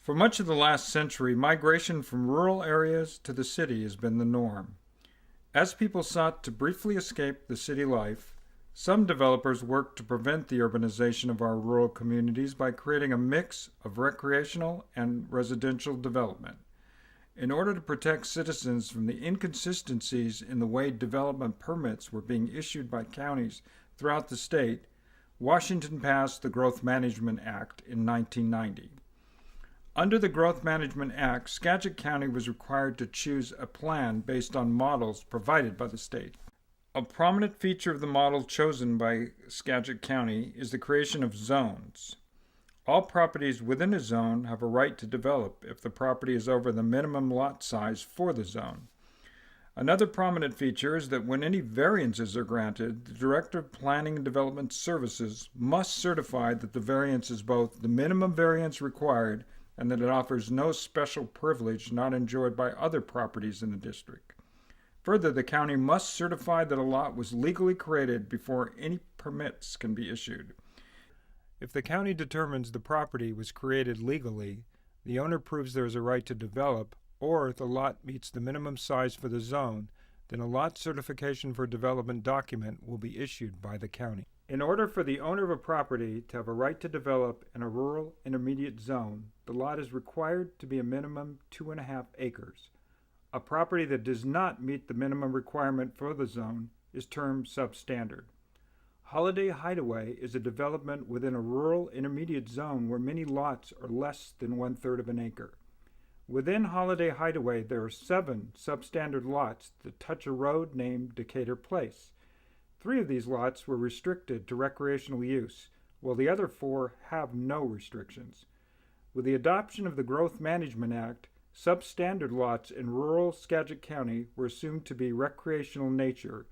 For much of the last century, migration from rural areas to the city has been the norm. As people sought to briefly escape the city life, some developers worked to prevent the urbanization of our rural communities by creating a mix of recreational and residential development. In order to protect citizens from the inconsistencies in the way development permits were being issued by counties throughout the state, Washington passed the Growth Management Act in 1990. Under the Growth Management Act, Skagit County was required to choose a plan based on models provided by the state. A prominent feature of the model chosen by Skagit County is the creation of zones. All properties within a zone have a right to develop if the property is over the minimum lot size for the zone. Another prominent feature is that when any variances are granted, the Director of Planning and Development Services must certify that the variance is both the minimum variance required and that it offers no special privilege not enjoyed by other properties in the district. Further, the county must certify that a lot was legally created before any permits can be issued. If the county determines the property was created legally, the owner proves there is a right to develop, or the lot meets the minimum size for the zone, then a lot certification for development document will be issued by the county. In order for the owner of a property to have a right to develop in a rural intermediate zone, the lot is required to be a minimum 2.5 acres. A property that does not meet the minimum requirement for the zone is termed substandard. Holiday Hideaway is a development within a rural intermediate zone where many lots are less than 1/3 of an acre. Within Holiday Hideaway, there are 7 substandard lots that touch a road named Decatur Place. 3 of these lots were restricted to recreational use, while the other 4 have no restrictions. With the adoption of the Growth Management Act, substandard lots in rural Skagit County were assumed to be recreational nature,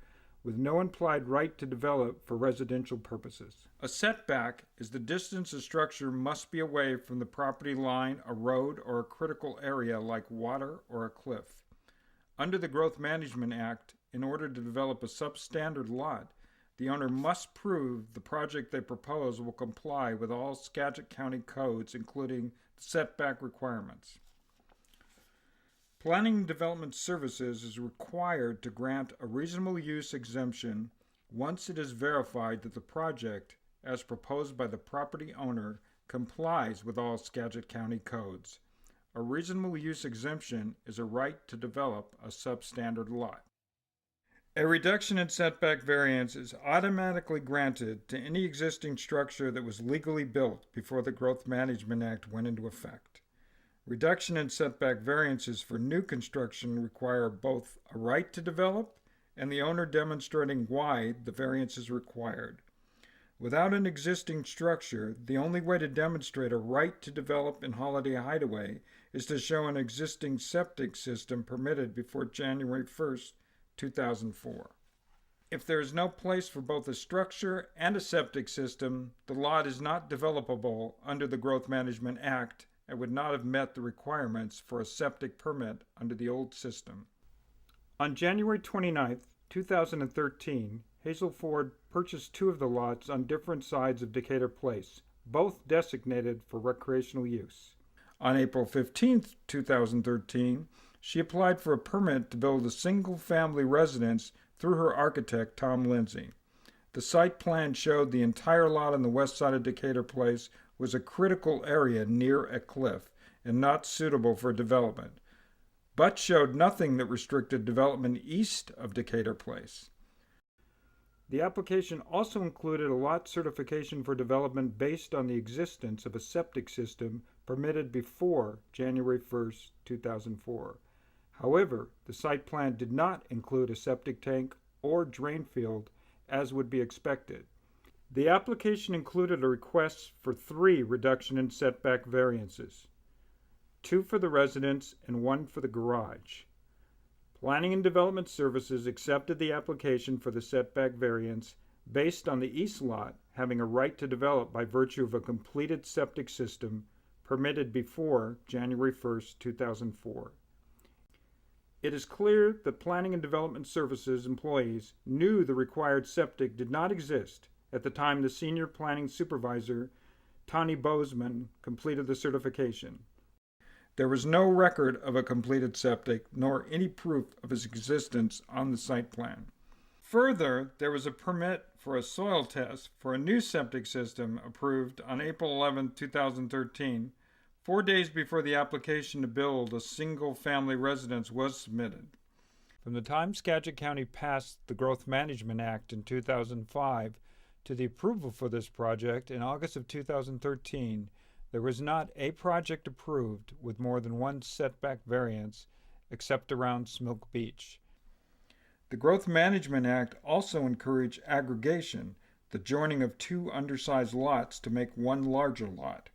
with no implied right to develop for residential purposes. A setback is the distance a structure must be away from the property line, a road, or a critical area like water or a cliff. Under the Growth Management Act, in order to develop a substandard lot, the owner must prove the project they propose will comply with all Skagit County codes, including the setback requirements. Planning and Development Services is required to grant a reasonable use exemption once it is verified that the project, as proposed by the property owner, complies with all Skagit County codes. A reasonable use exemption is a right to develop a substandard lot. A reduction in setback variance is automatically granted to any existing structure that was legally built before the Growth Management Act went into effect. Reduction in setback variances for new construction require both a right to develop and the owner demonstrating why the variance is required. Without an existing structure, the only way to demonstrate a right to develop in Holiday Hideaway is to show an existing septic system permitted before January 1st, 2004. If there is no place for both a structure and a septic system, the lot is not developable under the Growth Management Act and would not have met the requirements for a septic permit under the old system. On January 29, 2013, Hazel Ford purchased 2 of the lots on different sides of Decatur Place, both designated for recreational use. On April 15, 2013, she applied for a permit to build a single-family residence through her architect, Tom Lindsay. The site plan showed the entire lot on the west side of Decatur Place was a critical area near a cliff and not suitable for development, but showed nothing that restricted development east of Decatur Place. The application also included a lot certification for development based on the existence of a septic system permitted before January 1, 2004. However, the site plan did not include a septic tank or drain field as would be expected. The application included a request for 3 reduction in setback variances, 2 for the residence and 1 for the garage. Planning and Development Services accepted the application for the setback variance based on the east lot having a right to develop by virtue of a completed septic system permitted before January 1, 2004. It is clear that Planning and Development Services employees knew the required septic did not exist at the time the Senior Planning Supervisor, Tani Bozeman, completed the certification. There was no record of a completed septic, nor any proof of its existence on the site plan. Further, there was a permit for a soil test for a new septic system approved on April 11, 2013, 4 days before the application to build a single-family residence was submitted. From the time Skagit County passed the Growth Management Act in 2005 to the approval for this project in August of 2013, there was not a project approved with more than one setback variance except around Smoke Beach. The Growth Management Act also encouraged aggregation, the joining of two undersized lots to make one larger lot.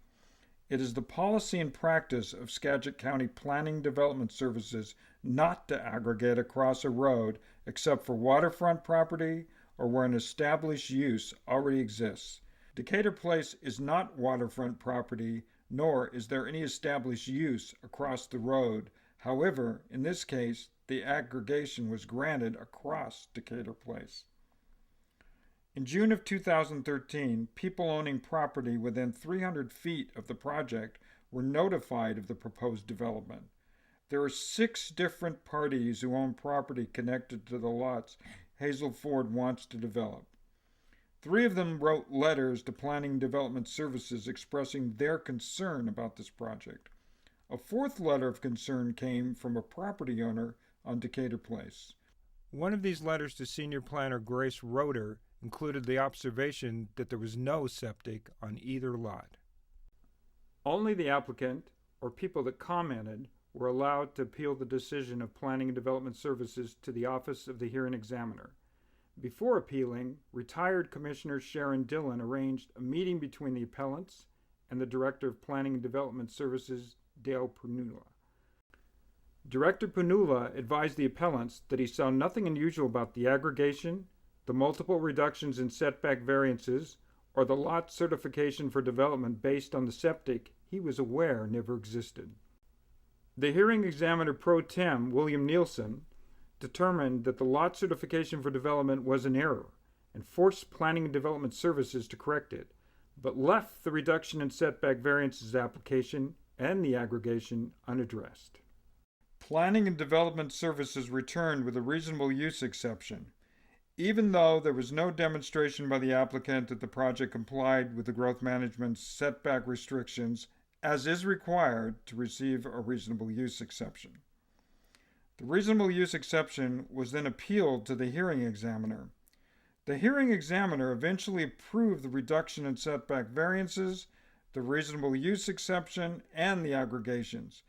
It is the policy and practice of Skagit County Planning Development Services not to aggregate across a road except for waterfront property or where an established use already exists. Decatur Place is not waterfront property, nor is there any established use across the road. However, in this case, the aggregation was granted across Decatur Place. In June of 2013, people owning property within 300 feet of the project were notified of the proposed development. There are 6 different parties who own property connected to the lots Hazel Ford wants to develop. 3 of them wrote letters to Planning Development Services expressing their concern about this project. A 4th letter of concern came from a property owner on Decatur Place. One of these letters to Senior Planner Grace Roeder included the observation that there was no septic on either lot. Only the applicant, or people that commented, were allowed to appeal the decision of Planning and Development Services to the Office of the Hearing Examiner. Before appealing, retired Commissioner Sharon Dillon arranged a meeting between the appellants and the Director of Planning and Development Services, Dale Pernula. Director Pernula advised the appellants that he saw nothing unusual about the aggregation, the multiple reductions in setback variances, or the lot certification for development based on the septic he was aware never existed. The hearing examiner pro tem, William Nielsen, determined that the lot certification for development was an error and forced Planning and Development Services to correct it, but left the reduction in setback variances application and the aggregation unaddressed. Planning and Development Services returned with a reasonable use exception. Even though there was no demonstration by the applicant that the project complied with the growth management's setback restrictions, as is required to receive a reasonable use exception. The reasonable use exception was then appealed to the hearing examiner. The hearing examiner eventually approved the reduction in setback variances, the reasonable use exception, and the aggregations.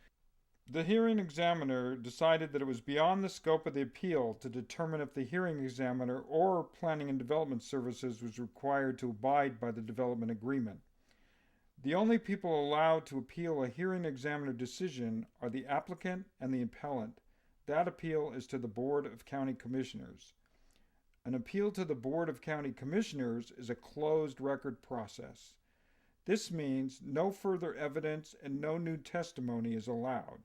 The hearing examiner decided that it was beyond the scope of the appeal to determine if the hearing examiner or Planning and Development Services was required to abide by the development agreement. The only people allowed to appeal a hearing examiner decision are the applicant and the appellant. That appeal is to the Board of County Commissioners. An appeal to the Board of County Commissioners is a closed record process. This means no further evidence and no new testimony is allowed.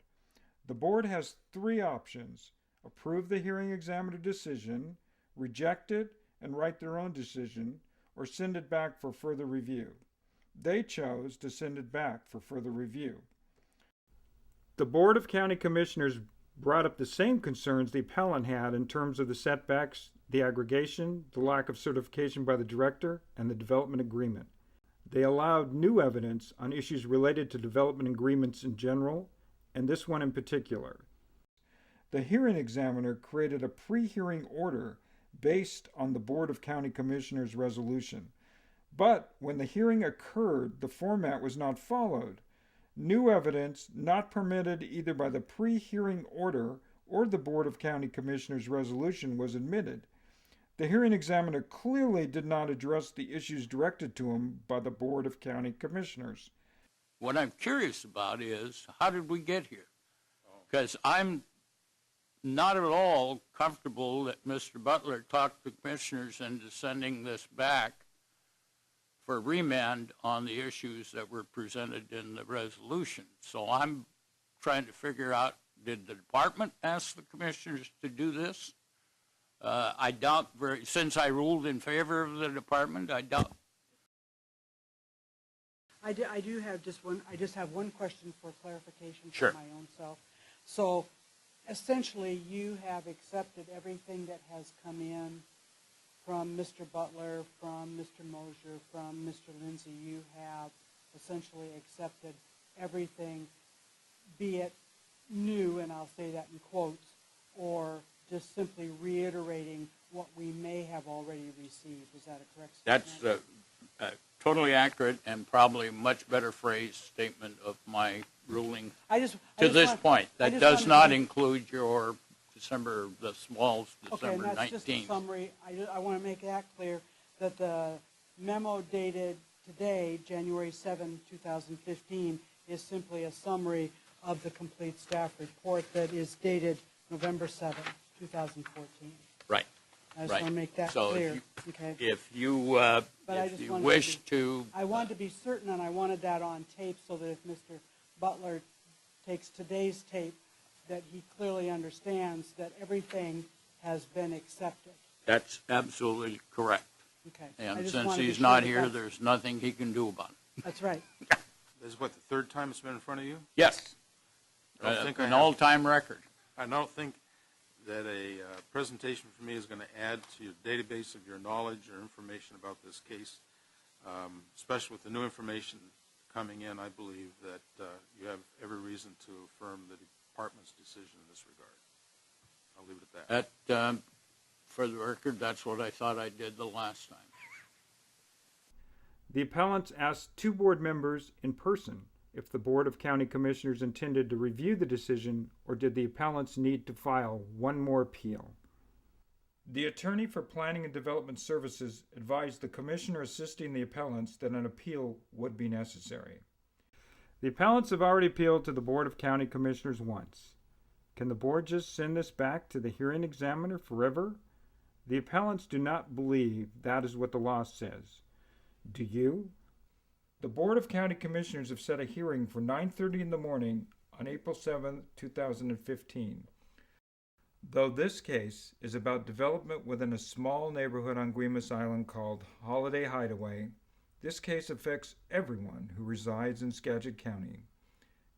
The board has 3 options: approve the hearing examiner decision, reject it and write their own decision, or send it back for further review. They chose to send it back for further review. The Board of County Commissioners brought up the same concerns the appellant had in terms of the setbacks, the aggregation, the lack of certification by the director, and the development agreement. They allowed new evidence on issues related to development agreements in general, and this one in particular. The hearing examiner created a pre-hearing order based on the Board of County Commissioners resolution. But when the hearing occurred, the format was not followed. New evidence not permitted either by the pre-hearing order or the Board of County Commissioners resolution was admitted. The hearing examiner clearly did not address the issues directed to him by the Board of County Commissioners. What I'm curious about is, how did we get here? Because I'm not at all comfortable that Mr. Butler talked the commissioners into sending this back for remand on the issues that were presented in the resolution. So I'm trying to figure out, did the department ask the commissioners to do this? I doubt since I ruled in favor of the department, I doubt. I do have just one, I just have one question for clarification Sure. for my own self. So essentially, you have accepted everything that has come in from Mr. Butler, from Mr. Mosier, from Mr. Lindsay. You have essentially accepted everything, be it new, and I'll say that in quotes, or just simply reiterating what we may have already received. Is that a correct statement? That's totally accurate and probably a much better phrased statement of my ruling I just to this want- point. I That just does wanted not to- include your December, the smalls, Okay, and December that's just a 19th. summary. I want to make that clear, that the memo dated today, January 7, 2015, is simply a summary of the complete staff report that is dated November 7, 2014. Right. I just Right. want to make that So clear. Okay. If you, But I if just you wanted wish to to, I wanted to be certain, and I wanted that on tape so that if Mr. Butler takes today's tape, that he clearly understands that everything has been accepted. that's absolutely correct. Okay. I And just since wanted to be he's sure not that here, that's- there's nothing he can do about it. That's right. This is what, the third time it's been in front of you? Yes. I don't think I An have- all-time record. I don't think that a presentation from me is going to add to your database of your knowledge or information about this case, especially with the new information coming in. I believe that you have every reason to affirm the department's decision in this regard. I'll leave it at that. That, for the record, that's what I thought I did the last time. The appellants asked two board members in person if the Board of County Commissioners intended to review the decision, or did the appellants need to file one more appeal. The attorney for Planning and Development Services advised the commissioner assisting the appellants that an appeal would be necessary. The appellants have already appealed to the Board of County Commissioners once. Can the board just send this back to the hearing examiner forever? The appellants do not believe that is what the law says. Do you? The Board of County Commissioners have set a hearing for 9:30 in the morning on April 7, 2015. Though this case is about development within a small neighborhood on Guimas Island called Holiday Hideaway, this case affects everyone who resides in Skagit County.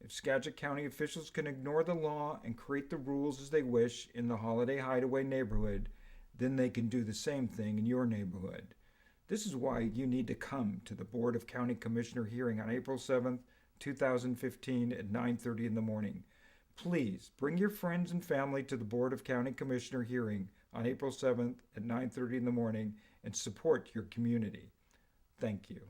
If Skagit County officials can ignore the law and create the rules as they wish in the Holiday Hideaway neighborhood, then they can do the same thing in your neighborhood. This is why you need to come to the Board of County Commissioner hearing on April 7th, 2015 at 9:30 in the morning. Please bring your friends and family to the Board of County Commissioner hearing on April 7th at 9:30 in the morning and support your community. Thank you.